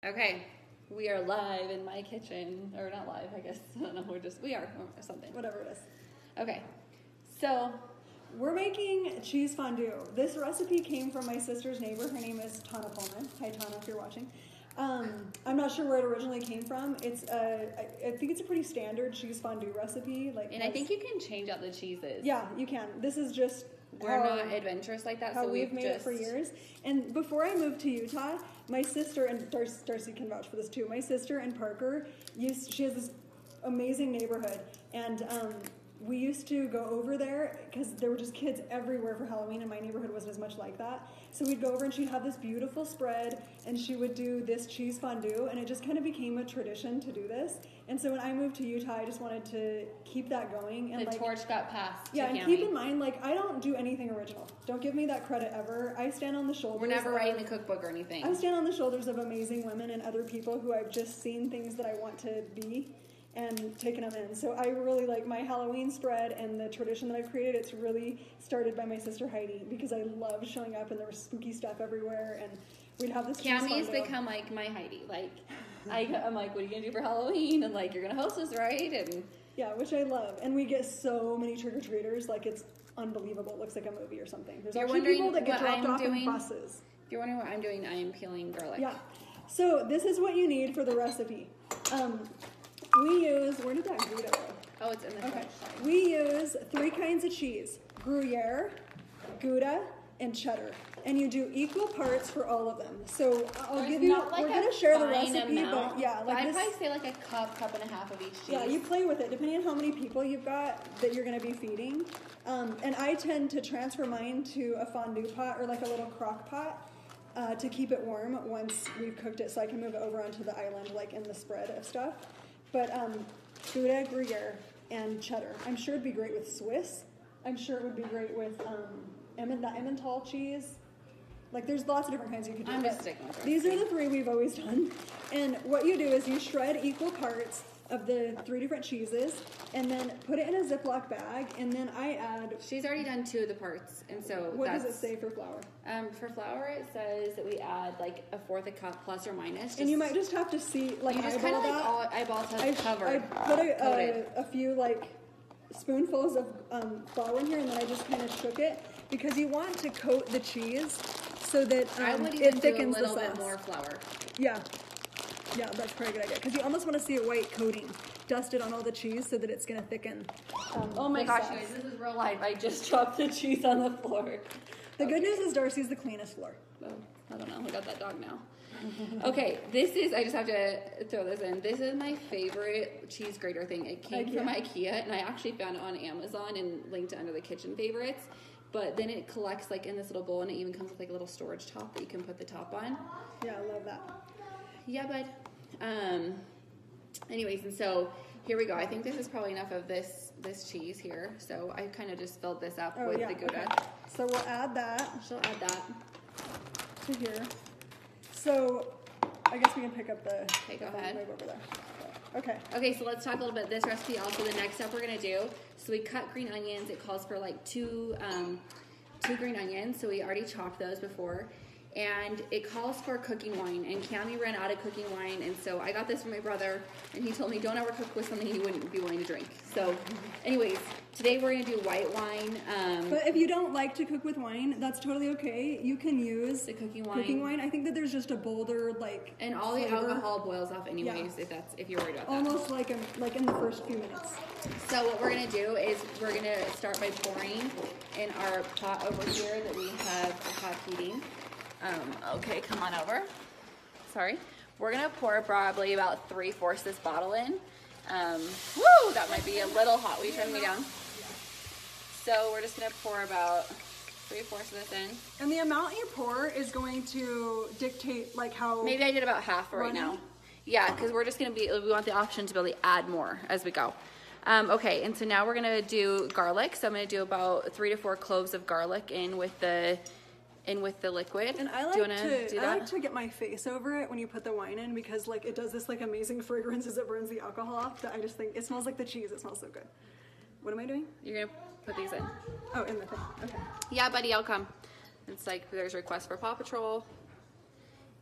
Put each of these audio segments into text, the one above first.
Okay, we are live in my kitchen, or not live, I guess. I don't know. We are, or something. Whatever it is. Okay, so we're making cheese fondue. This recipe came from my sister's neighbor. Her name is Tana Pullman. Hi, Tana, if you're watching. I'm not sure where it originally came from. It's I think it's a pretty standard cheese fondue recipe. I think you can change out the cheeses. Yeah, you can. This is just we're not adventurous like that, how so we've made it for years. And before I moved to Utah, my sister, and Darcy can vouch for this too, my sister and Parker, she has this amazing neighborhood, and we used to go over there because there were just kids everywhere for Halloween, and my neighborhood wasn't as much like that. So we'd go over and she'd have this beautiful spread, and she would do this cheese fondue, and it just kind of became a tradition to do this. And so when I moved to Utah, I just wanted to keep that going. And the torch got passed. Yeah, and keep in mind, I don't do anything original. Don't give me that credit ever. I stand on the shoulders. We're never writing the cookbook or anything. I stand on the shoulders of amazing women and other people who I've just seen things that I want to be and taken them in. So I really like my Halloween spread and the tradition that I've created. It's really started by my sister Heidi because I love showing up and there was spooky stuff everywhere, and we'd have this Cammy's become like my Heidi. I'm like, what are you gonna do for Halloween? And you're gonna host us, right? And yeah, which I love. And we get so many trick-or-treaters, it's unbelievable. It looks like a movie or something. There's actually people that get dropped off in buses. If you're wondering what I'm doing, I am peeling garlic. Yeah. So this is what you need for the recipe. We use, where did that Gouda go? Oh, it's in the fridge. We use 3 kinds of cheese: Gruyere, Gouda, and cheddar. And you do equal parts for all of them. So I'll give you, we're going to share the recipe, amount, but yeah. I'd probably say a cup and a half of each cheese. Yeah, you play with it, depending on how many people you've got that you're going to be feeding. And I tend to transfer mine to a fondue pot or a little crock pot to keep it warm once we've cooked it, so I can move it over onto the island, in the spread of stuff. But Gouda, Gruyere, and cheddar. I'm sure it'd be great with Swiss. I'm sure it would be great with the Emmental cheese. There's lots of different kinds you could do. I'm just sticking with these are the 3 we've always done. And what you do is you shred equal parts of the 3 different cheeses, and then put it in a Ziploc bag, and then I add... She's already done 2 of the parts, and so What does it say for flour? For flour, it says that we add, 1/4 a cup, plus or minus. And you might just have to see, you just kind of eyeball test cover. I put a few, spoonfuls of flour in here, and then I just kind of shook it, because you want to coat the cheese so that I would even it thickens do a little the sauce. bit more flour. Yeah. Yeah, that's probably a good idea, because you almost want to see a white coating dusted on all the cheese so that it's going to thicken. Oh my gosh, guys, this is real life. I just dropped the cheese on the floor. The good news is Darcy's the cleanest floor. Oh, I don't know. I got that dog now. Okay, I just have to throw this in. This is my favorite cheese grater thing. It came from IKEA, and I actually found it on Amazon and linked it under the kitchen favorites. But then it collects in this little bowl, and it even comes with a little storage top that you can put the top on. Yeah, I love that. Yeah, bud. Anyways, and so here we go. I think this is probably enough of this cheese here. So I kind of just filled this up with the Gouda. Okay. So we'll add that. She'll add that to here. So I guess we can pick up the. Okay, go ahead. Right over there. Okay. Okay, so let's talk a little bit this recipe. Also, the next step we're gonna do. So we cut green onions. It calls for 2 green onions. So we already chopped those before. And it calls for cooking wine, and Cammie ran out of cooking wine, and so I got this from my brother, and he told me don't ever cook with something you wouldn't be willing to drink. So anyways, today we're going to do white wine. But if you don't like to cook with wine, that's totally okay. You can use the cooking wine. I think that there's just a bolder, and all flavor. The alcohol boils off anyways, if you're worried about that. Almost like in the first few minutes. So what we're going to do is we're going to start by pouring in our pot over here that we have a hot heating. Okay, come on over. Sorry. We're going to pour probably about 3/4 this bottle in. Woo! That might be a little hot. Will you turn me down? So we're just going to pour about 3/4 of this in. And the amount you pour is going to dictate how... Maybe I did about half right now. Yeah, because we're just going to we want the option to be able to add more as we go. Okay, and so now we're going to do garlic. So I'm going to do about 3 to 4 cloves of garlic in with the liquid. And I like to get my face over it when you put the wine in, because it does this amazing fragrance as it burns the alcohol off that I just think it smells like the cheese. It smells so good. What am I doing? You're gonna put these in. Oh, in the thing. Okay. Yeah, buddy, I'll come. It's there's requests for Paw Patrol,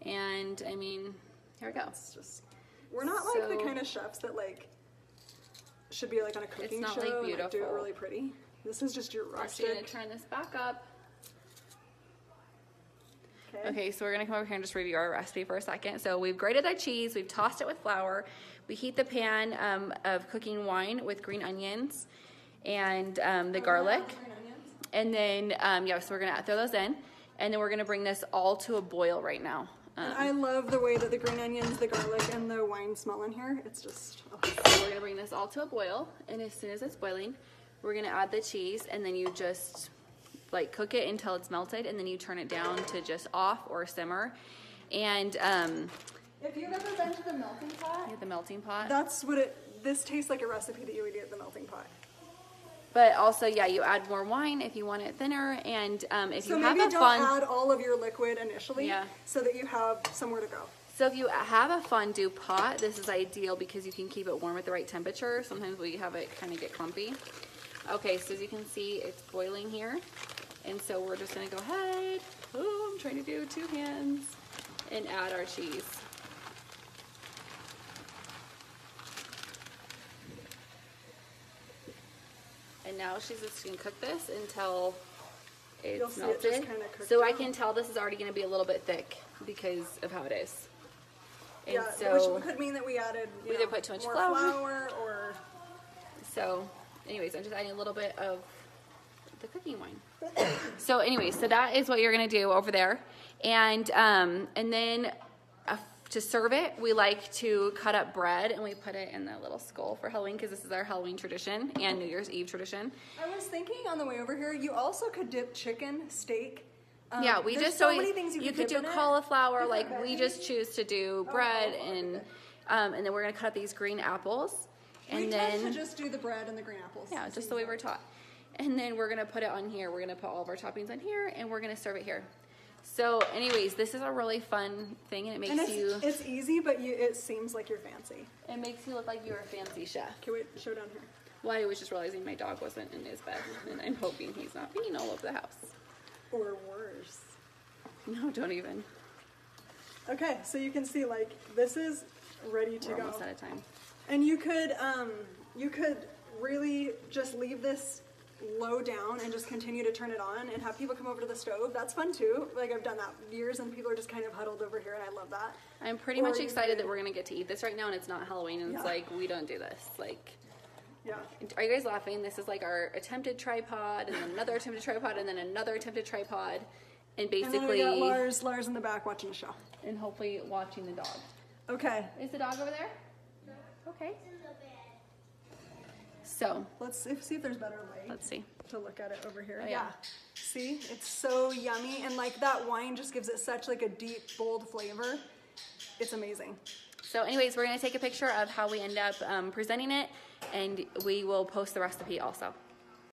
and I mean, Here we go. It's just, we're not like the So- kind of chefs that like should be like on a cooking not, show like, and like, do it beautiful. really pretty. This is just your Actually, I'm rustic. gonna turn this back up. Okay. Okay, so we're gonna come over here and just review our recipe for a second. So we've grated our cheese, we've tossed it with flour, we heat the pan of cooking wine with green onions and the garlic. Green onions. And then, yeah, so we're gonna throw those in, and then we're gonna bring this all to a boil right now. And I love the way that the green onions, the garlic, and the wine smell in here. It's just, oh. So we're gonna bring this all to a boil, and as soon as it's boiling, we're gonna add the cheese, and then you just like cook it until it's melted, and then you turn it down to just off or simmer. And If you've ever been to the melting pot, the melting pot. that's what this tastes like, a recipe that you would eat at the melting pot. But also, yeah, you add more wine if you want it thinner, and if So you have maybe a don't fun, add all of your liquid initially, Yeah. so that you have somewhere to go. so if you have a fondue pot, this is ideal because you can keep it warm at the right temperature. Sometimes we have it kind of get clumpy. Okay, so as you can see, it's boiling here, and so we're just gonna go ahead. Oh, I'm trying to do 2 hands, and add our cheese. And now she's just gonna cook this until You'll it's see it just melted. kinda cook So I down. can tell this is already gonna be a little bit thick because of how it is. And Yeah, so, which could mean that we added We either put too much more flour. or so anyways, I'm just adding a little bit of the cooking wine. So anyways, so that is what you're gonna do over there. And then to serve it, we like to cut up bread and we put it in the little skull for Halloween because this is our Halloween tradition and New Year's Eve tradition. I was thinking on the way over here, you also could dip chicken, steak. Yeah, we there's just so always, many things you could dip do in it. cauliflower, Different like we veggies. just choose to do bread and then we're gonna cut up these green apples and we then tend to just do the bread and the green apples. yeah, just the way we're taught. And then we're gonna put it on here. We're gonna put all of our toppings on here and we're gonna serve it here. So anyways, this is a really fun thing and it makes And you it's easy, but it seems like you're fancy. it makes you look like you're a fancy chef. Can we show down here? Well, I was just realizing my dog wasn't in his bed and I'm hoping he's not peeing all over the house. Or worse. No, don't even. Okay, so you can see like this is ready to We're go. almost out of time. And you could really just leave this low down and just continue to turn it on and have people come over to the stove. That's fun too. Like I've done that years and people are just kind of huddled over here and I love that. I'm pretty Or much you excited could- that we're gonna get to eat this right now and it's not Halloween and it's Yeah. like we don't do this. Like Yeah. are you guys laughing? This is like our attempted tripod and then another attempted tripod and then another attempted tripod and And then we basically got Lars in the back watching the show. and hopefully watching the dog. Okay, Is the dog over there? Okay. So let's see if there's a better way let's see. to look at it over here. Oh, yeah. See, it's so yummy and like that wine just gives it such like a deep, bold flavor. It's amazing. So anyways, we're gonna take a picture of how we end up presenting it and we will post the recipe also.